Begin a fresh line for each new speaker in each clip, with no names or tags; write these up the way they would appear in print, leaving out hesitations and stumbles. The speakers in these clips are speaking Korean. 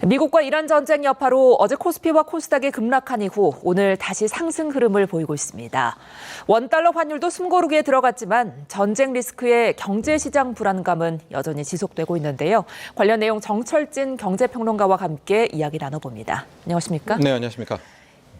미국과 이란 전쟁 여파로 어제 코스피와 코스닥이 급락한 이후 오늘 다시 상승 흐름을 보이고 있습니다. 원달러 환율도 숨고르기에 들어갔지만 전쟁 리스크의 경제시장 불안감은 여전히 지속되고 있는데요. 관련 내용 정철진 경제평론가와 함께 이야기 나눠봅니다. 안녕하십니까?
네, 안녕하십니까?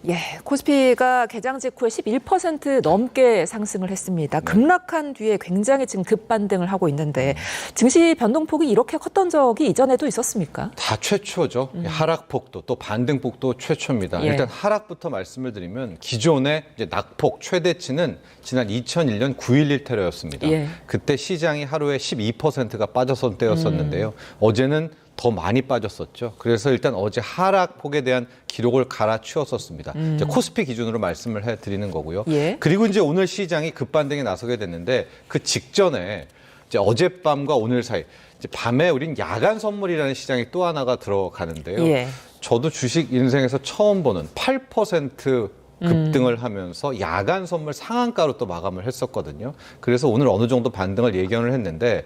예, 코스피가 개장 직후에 11% 넘게 상승을 했습니다. 급락한 뒤에 굉장히 지금 급반등을 하고 있는데 증시 변동폭이 이렇게 컸던 적이 이전에도 있었습니까?
다 최초죠. 하락폭도 또 반등폭도 최초입니다.
예.
일단 하락부터 말씀을 드리면 기존의 이제 낙폭 최대치는 지난 2001년 9.11 테러였습니다.
예.
그때 시장이 하루에 12%가 빠졌던 때였었는데요. 어제는 더 많이 빠졌었죠. 그래서 일단 어제 하락폭에 대한 기록을 갈아치웠었습니다. 이제 코스피 기준으로 말씀을 해드리는 거고요.
예.
그리고 이제 오늘 시장이 급반등에 나서게 됐는데 그 직전에 이제 어젯밤과 오늘 사이 이제 밤에 우린 야간 선물이라는 시장이 또 하나가 들어가는데요.
예.
저도 주식 인생에서 처음 보는 8% 급등을 하면서 야간 선물 상한가로 또 마감을 했었거든요. 그래서 오늘 어느 정도 반등을 예견을 했는데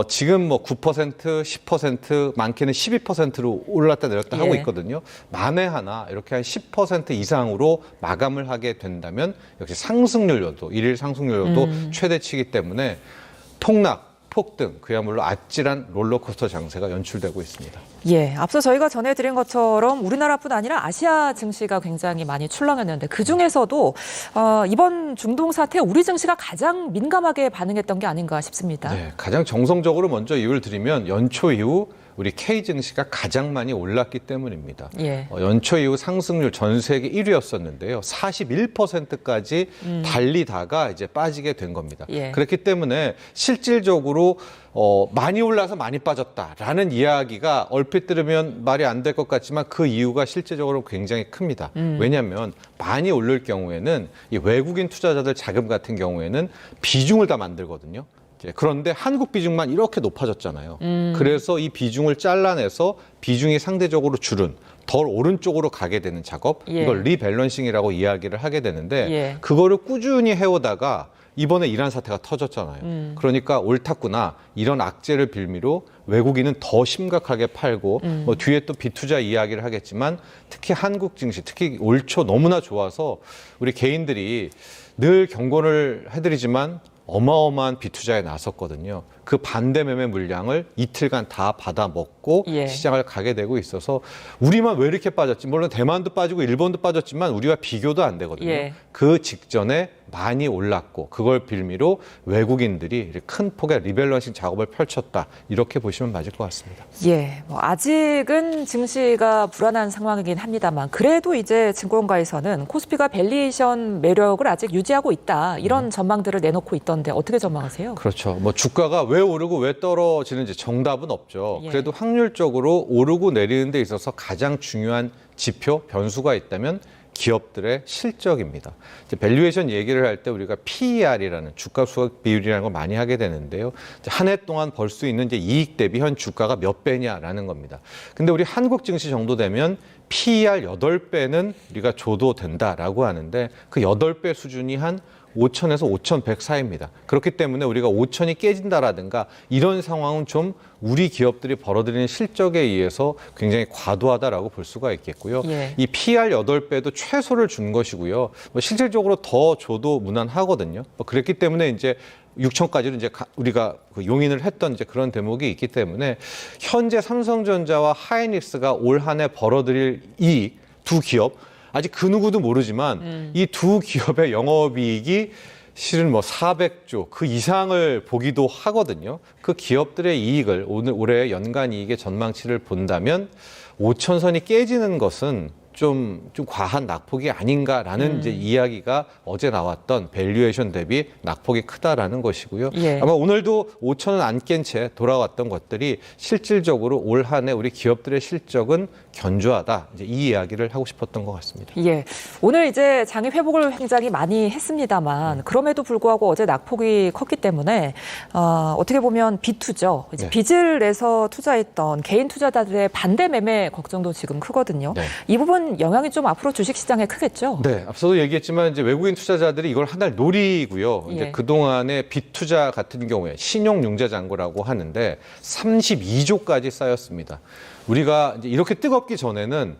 지금 뭐 9%, 10%, 많게는 12%로 올랐다 내렸다 하고
예.
있거든요. 만에 하나 이렇게 한 10% 이상으로 마감을 하게 된다면 역시 상승률도 일일 상승률도 최대치이기 때문에 폭락, 폭등, 그야말로 아찔한 롤러코스터 장세가 연출되고 있습니다.
예, 앞서 저희가 전해드린 것처럼 우리나라뿐 아니라 아시아 증시가 굉장히 많이 출렁였는데 그중에서도 이번 중동 사태에 우리 증시가 가장 민감하게 반응했던 게 아닌가 싶습니다.
네, 가장 정성적으로 먼저 이유를 드리면 연초 이후 우리 K 증시가 가장 많이 올랐기 때문입니다.
예.
연초 이후 상승률 전 세계 1위였었는데요. 41%까지 달리다가 이제 빠지게 된 겁니다.
예.
그렇기 때문에 실질적으로 많이 올라서 많이 빠졌다라는 이야기가 얼핏 들으면 말이 안 될 것 같지만 그 이유가 실제적으로 굉장히 큽니다. 왜냐하면 많이 오를 경우에는 이 외국인 투자자들 자금 같은 경우에는 비중을 다 만들거든요. 그런데 한국 비중만 이렇게 높아졌잖아요. 그래서 이 비중을 잘라내서 비중이 상대적으로 줄은 덜 오른쪽으로 가게 되는 작업,
예.
이걸 리밸런싱이라고 이야기를 하게 되는데
예.
그거를 꾸준히 해오다가 이번에 이란 사태가 터졌잖아요. 그러니까 옳았구나. 이런 악재를 빌미로 외국인은 더 심각하게 팔고 뭐 뒤에 또 비투자 이야기를 하겠지만 특히 한국 증시, 특히 올 초 너무나 좋아서 우리 개인들이 늘 경고를 해드리지만 어마어마한 비투자에 나섰거든요. 그 반대 매매 물량을 이틀간 다 받아 먹고
예.
시장을 가게 되고 있어서 우리만 왜 이렇게 빠졌지? 물론 대만도 빠지고 일본도 빠졌지만 우리와 비교도 안 되거든요.
예.
그 직전에 많이 올랐고 그걸 빌미로 외국인들이 큰 폭의 리밸런싱 작업을 펼쳤다. 이렇게 보시면 맞을 것 같습니다.
예, 뭐 아직은 증시가 불안한 상황이긴 합니다만 그래도 이제 증권가에서는 코스피가 밸류에이션 매력을 아직 유지하고 있다. 이런 전망들을 내놓고 있던데 어떻게 전망하세요?
그렇죠. 뭐 주가가 왜 오르고 왜 떨어지는지 정답은 없죠.
예.
그래도 확률적으로 오르고 내리는 데 있어서 가장 중요한 지표, 변수가 있다면 기업들의 실적입니다. 이제 밸류에이션 얘기를 할 때 우리가 PER이라는 주가 수익 비율이라는 걸 많이 하게 되는데요. 한 해 동안 벌 수 있는 이제 이익 대비 현 주가가 몇 배냐라는 겁니다. 근데 우리 한국 증시 정도 되면 PER 8배는 우리가 줘도 된다라고 하는데 그 8배 수준이 한 5,000에서 5,100 사이입니다. 그렇기 때문에 우리가 5,000이 깨진다라든가 이런 상황은 좀 우리 기업들이 벌어들이는 실적에 의해서 굉장히 과도하다라고 볼 수가 있겠고요.
예.
이 PR 8배도 최소를 준 것이고요. 뭐 실질적으로 더 줘도 무난하거든요. 그랬기 때문에 이제 6천까지는 이제 우리가 용인을 했던 이제 그런 대목이 있기 때문에 현재 삼성전자와 하이닉스가 올 한 해 벌어들일 이 두 기업 아직 그 누구도 모르지만 이 두 기업의 영업이익이 실은 뭐 400조 그 이상을 보기도 하거든요. 그 기업들의 이익을 올해 연간 이익의 전망치를 본다면 5천선이 깨지는 것은 좀 과한 낙폭이 아닌가라는 이제 이야기가 어제 나왔던 밸류에이션 대비 낙폭이 크다라는 것이고요.
예.
아마 오늘도 5천은 안 깬 채 돌아왔던 것들이 실질적으로 올 한 해 우리 기업들의 실적은 견조하다. 이제 이 이야기를 하고 싶었던 것 같습니다.
예, 오늘 이제 장이 회복을 굉장히 많이 했습니다만 그럼에도 불구하고 어제 낙폭이 컸기 때문에 어떻게 보면 빚투죠. 이제
네.
빚을 내서 투자했던 개인 투자자들의 반대 매매 걱정도 지금 크거든요.
네.
이 부분 영향이 좀 앞으로 주식시장에 크겠죠?
네, 앞서도 얘기했지만 이제 외국인 투자자들이 이걸 한 달 노리고요. 이제
예.
그동안의 빚투자 같은 경우에 신용융자 잔고라고 하는데 32조까지 쌓였습니다. 우리가 이제 이렇게 뜨겁기 전에는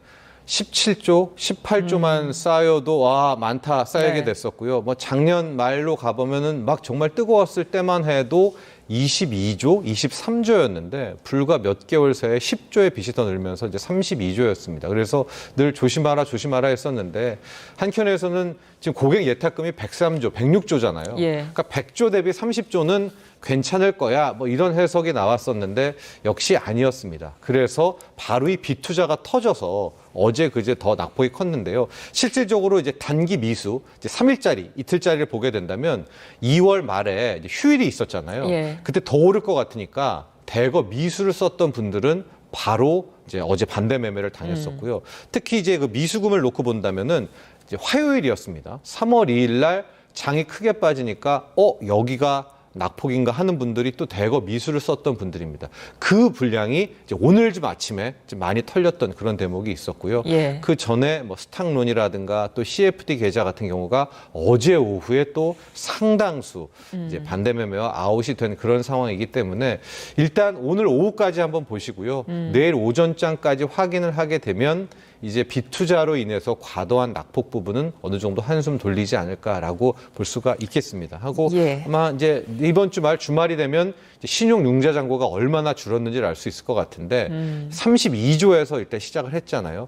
17조, 18조만 쌓여도 와 많다 쌓이게
네.
됐었고요. 뭐 작년 말로 가보면은 막 정말 뜨거웠을 때만 해도 22조, 23조였는데 불과 몇 개월 새에 10조의 빚이 더 늘면서 이제 32조였습니다. 그래서 늘 조심하라 조심하라 했었는데 한켠에서는 지금 고객 예탁금이 103조, 106조잖아요.
예.
그러니까 100조 대비 30조는 괜찮을 거야. 뭐 이런 해석이 나왔었는데 역시 아니었습니다. 그래서 바로 이 빚투자가 터져서 어제 그제 더 낙폭이 컸는데요. 실질적으로 이제 단기 미수, 이제 3일짜리, 이틀짜리를 보게 된다면 2월 말에 이제 휴일이 있었잖아요.
예.
그때 더 오를 것 같으니까 대거 미수를 썼던 분들은 바로 이제 어제 반대 매매를 당했었고요. 특히 이제 그 미수금을 놓고 본다면은 이제 화요일이었습니다. 3월 2일 날 장이 크게 빠지니까 여기가 낙폭인가 하는 분들이 또 대거 미수를 썼던 분들입니다. 그 분량이 이제 오늘 좀 아침에 좀 많이 털렸던 그런 대목이 있었고요.
예.
그 전에 뭐 스탁론이라든가 또 CFD 계좌 같은 경우가 어제 오후에 또 상당수 이제 반대 매매와 아웃이 된 그런 상황이기 때문에 일단 오늘 오후까지 한번 보시고요. 내일 오전장까지 확인을 하게 되면 이제 빚투자로 인해서 과도한 낙폭 부분은 어느 정도 한숨 돌리지 않을까라고 볼 수가 있겠습니다. 하고
예.
아마 이제 이번 주말이 되면 이제 신용 융자 잔고가 얼마나 줄었는지를 알 수 있을 것 같은데 32조에서 일단 시작을 했잖아요.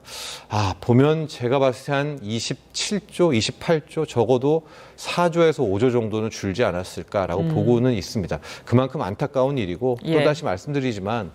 보면 제가 봤을 때 한 27조, 28조 적어도 4조에서 5조 정도는 줄지 않았을까라고 보고는 있습니다. 그만큼 안타까운 일이고
예.
또다시 말씀드리지만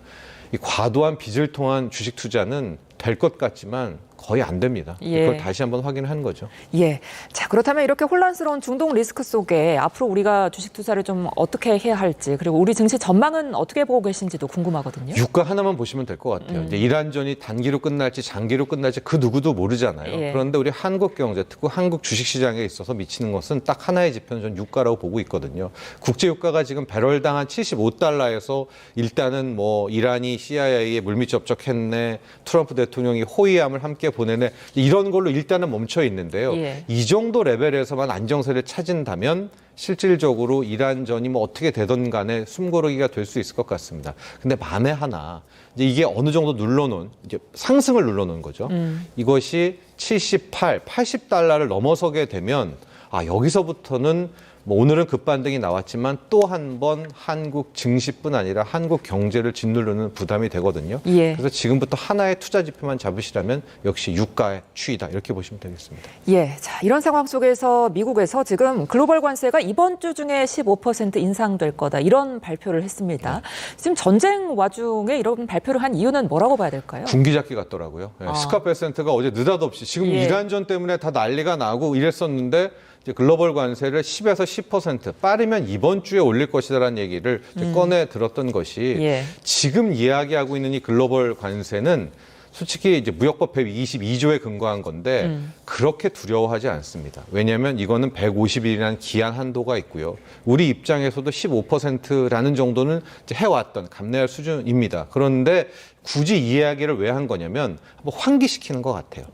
이 과도한 빚을 통한 주식 투자는 될 것 같지만 거의 안 됩니다.
예.
그걸 다시 한번 확인하는 거죠.
예. 자, 그렇다면 이렇게 혼란스러운 중동 리스크 속에 앞으로 우리가 주식 투자를 좀 어떻게 해야 할지, 그리고 우리 증시 전망은 어떻게 보고 계신지도 궁금하거든요.
유가 하나만 보시면 될 것 같아요. 이제 이란전이 단기로 끝날지 장기로 끝날지 그 누구도 모르잖아요.
예.
그런데 우리 한국 경제, 특히 한국 주식시장에 있어서 미치는 것은 딱 하나의 지표는 전 유가라고 보고 있거든요. 국제 유가가 지금 배럴당 한 75달러에서 일단은 뭐 이란이 CIA에 물밑 접촉했네, 트럼프 대통령이 호위함을 함께 보내네, 이런 걸로 일단은 멈춰 있는데요.
예.
이 정도 레벨에서만 안정세를 찾은다면 실질적으로 이란전이 뭐 어떻게 되든 간에 숨고르기가 될 수 있을 것 같습니다. 근데 만에 하나 이제 이게 어느 정도 눌러놓은 이제 상승을 눌러놓은 거죠. 이것이 78, 80달러를 넘어서게 되면 여기서부터는 뭐 오늘은 급반등이 나왔지만 또 한 번 한국 증시뿐 아니라 한국 경제를 짓누르는 부담이 되거든요.
예.
그래서 지금부터 하나의 투자 지표만 잡으시라면 역시 유가의 추이다 이렇게 보시면 되겠습니다.
예. 자, 이런 상황 속에서 미국에서 지금 글로벌 관세가 이번 주 중에 15% 인상될 거다, 이런 발표를 했습니다. 지금 전쟁 와중에 이런 발표를 한 이유는 뭐라고 봐야 될까요?
군기 잡기 같더라고요. 스캇 베센트가 어제 느닷없이 지금
예.
이란전 때문에 다 난리가 나고 이랬었는데 이제 글로벌 관세를 10에서 10% 빠르면 이번 주에 올릴 것이다라는 얘기를 이제 꺼내 들었던 것이
예.
지금 이야기하고 있는 이 글로벌 관세는 솔직히 이제 무역법 122조에 근거한 건데 그렇게 두려워하지 않습니다. 왜냐하면 이거는 150일이라는 기한 한도가 있고요. 우리 입장에서도 15%라는 정도는 이제 해왔던 감내할 수준입니다. 그런데 굳이 이 이야기를 왜 한 거냐면 한번 환기시키는 것 같아요.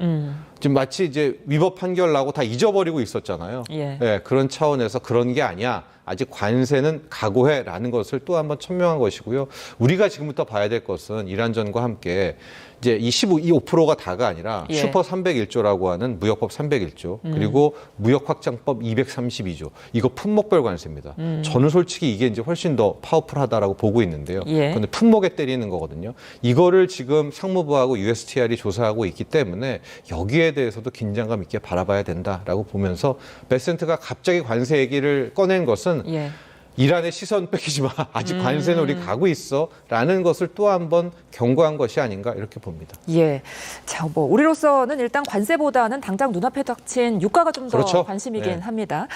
지금 마치 이제 위법 판결 나고 다 잊어버리고 있었잖아요.
예.
그런 차원에서 그런 게 아니야. 아직 관세는 각오해라는 것을 또 한번 천명한 것이고요. 우리가 지금부터 봐야 될 것은 이란전과 함께 이제 이 5%가 다가 아니라
예.
슈퍼 301조라고 하는 무역법 301조 그리고 무역확장법 232조 이거 품목별 관세입니다. 저는 솔직히 이게 이제 훨씬 더 파워풀하다라고 보고 있는데요.
예.
그런데 품목에 때리는 거거든요. 이거를 지금 상무부하고 USTR이 조사하고 있기 때문에 여기에 대해서도 긴장감 있게 바라봐야 된다라고 보면서 베센트가 갑자기 관세 얘기를 꺼낸 것은
예.
이란의 시선 뺏기지 마. 아직 관세는 우리 가고 있어. 라는 것을 또 한 번 경고한 것이 아닌가 이렇게 봅니다.
예. 자, 뭐 우리로서는 일단 관세보다는 당장 눈앞에 닥친 유가가 좀 더
그렇죠.
관심이긴
네.
합니다.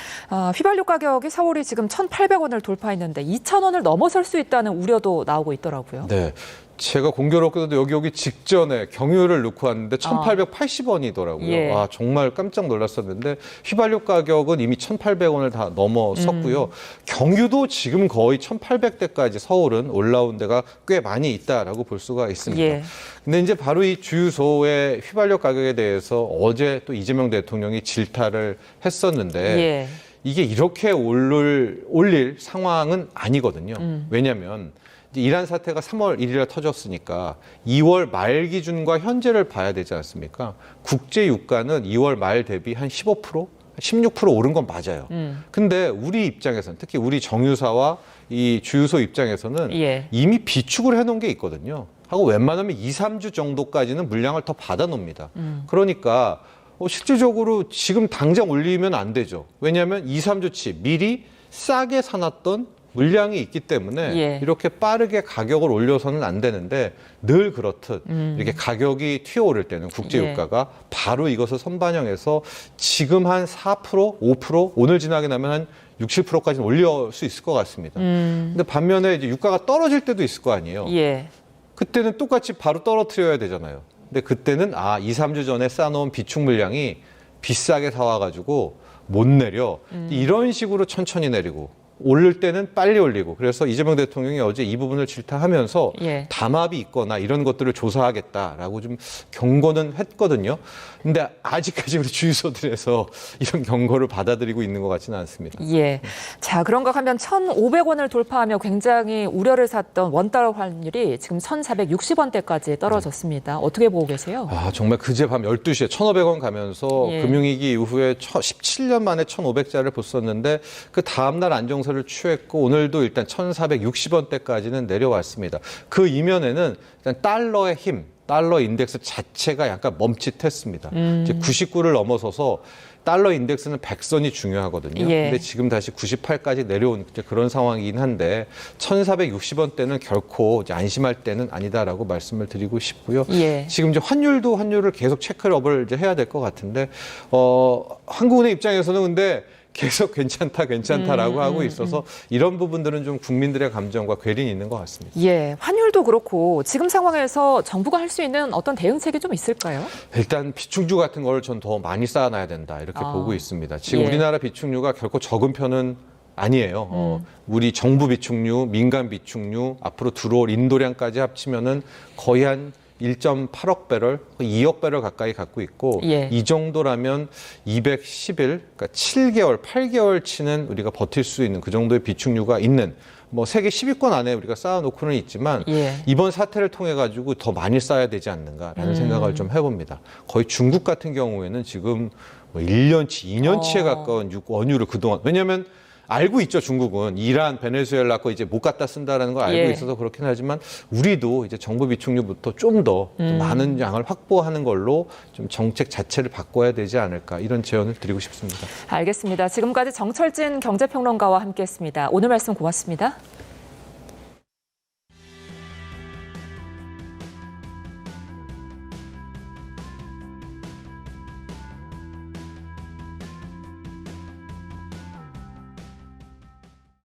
휘발유 가격이 서울이 지금 1,800원을 돌파했는데 2,000원을 넘어설 수 있다는 우려도 나오고 있더라고요.
네. 제가 공교롭게도 여기 오기 직전에 경유를 넣고 왔는데 1,880원이더라고요.
예.
와, 정말 깜짝 놀랐었는데 휘발유 가격은 이미 1,800원을 다 넘어섰고요. 경유도 지금 거의 1,800대까지 서울은 올라온 데가 꽤 많이 있다라고 볼 수가 있습니다.
예.
근데 이제 바로 이 주유소의 휘발유 가격에 대해서 어제 또 이재명 대통령이 질타를 했었는데
예.
이게 이렇게 올릴 상황은 아니거든요. 왜냐하면 이제 이란 사태가 3월 1일에 터졌으니까 2월 말 기준과 현재를 봐야 되지 않습니까? 국제 유가는 2월 말 대비 한 15%, 16% 오른 건 맞아요. 근데 우리 입장에서는 특히 우리 정유사와 이 주유소 입장에서는
예.
이미 비축을 해놓은 게 있거든요. 하고 웬만하면 2, 3주 정도까지는 물량을 더 받아놓습니다. 그러니까 실질적으로 지금 당장 올리면 안 되죠. 왜냐하면 2, 3주치 미리 싸게 사놨던 물량이 있기 때문에
예.
이렇게 빠르게 가격을 올려서는 안 되는데 늘 그렇듯 이렇게 가격이 튀어오를 때는 국제유가가 바로 이것을 선반영해서 지금 한 4%, 5% 오늘 지나게 나면 한 6, 7%까지는 올릴 수 있을 것 같습니다. 근데 반면에 이제 유가가 떨어질 때도 있을 거 아니에요.
예.
그때는 똑같이 바로 떨어뜨려야 되잖아요. 근데 그때는 2, 3주 전에 쌓아놓은 비축 물량이 비싸게 사와가지고 못 내려. 이런 식으로 천천히 내리고 오를 때는 빨리 올리고. 그래서 이재명 대통령이 어제 이 부분을 질타하면서
예.
담합이 있거나 이런 것들을 조사하겠다라고 좀 경고는 했거든요. 근데 아직까지 우리 주유소들에서 이런 경고를 받아들이고 있는 것 같지는 않습니다.
예. 자, 그런가 하면 1,500원을 돌파하며 굉장히 우려를 샀던 원달러 환율이 지금 1,460원대까지 떨어졌습니다. 어떻게 보고 계세요?
정말 그제 밤 12시에 1,500원 가면서
예.
금융위기 이후에 17년 만에 1,500자를 보았는데 그 다음날 안정세를 취했고 오늘도 일단 1,460원대까지는 내려왔습니다. 그 이면에는 일단 달러의 힘, 달러 인덱스 자체가 약간 멈칫했습니다. 이제 99를 넘어서서 달러 인덱스는 100선이 중요하거든요.
예.
근데 지금 다시 98까지 내려온 이제 그런 상황이긴 한데 1,460원대는 결코 이제 안심할 때는 아니다라고 말씀을 드리고 싶고요.
예.
지금 이제 환율을 계속 체크업을 이제 해야 될 것 같은데 한국은행 입장에서는 근데 계속 괜찮다라고 하고 있어서 이런 부분들은 좀 국민들의 감정과 괴리는 있는 것 같습니다.
예. 환율도 그렇고 지금 상황에서 정부가 할 수 있는 어떤 대응책이 좀 있을까요?
일단 비축유 같은 걸 전 더 많이 쌓아놔야 된다 이렇게 보고 있습니다. 지금
예.
우리나라 비축유가 결코 적은 편은 아니에요. 우리 정부 비축유, 민간 비축유, 앞으로 들어올 인도량까지 합치면은 거의 한 1.8억 배럴, 2억 배럴 가까이 갖고 있고
예.
이 정도라면 210일, 그러니까 7개월, 8개월치는 우리가 버틸 수 있는 그 정도의 비축유가 있는 뭐 세계 10위권 안에 우리가 쌓아놓고는 있지만
예.
이번 사태를 통해 가지고 더 많이 쌓아야 되지 않는가라는 생각을 좀 해봅니다. 거의 중국 같은 경우에는 지금 뭐 1년치, 2년치에 가까운 원유를 그동안 왜냐하면 알고 있죠. 중국은 이란, 베네수엘라 거 이제 못 갖다 쓴다라는 걸 알고
예.
있어서 그렇긴 하지만 우리도 이제 정부 비축유부터 좀 더 많은 양을 확보하는 걸로 좀 정책 자체를 바꿔야 되지 않을까 이런 제언을 드리고 싶습니다.
알겠습니다. 지금까지 정철진 경제평론가와 함께했습니다. 오늘 말씀 고맙습니다.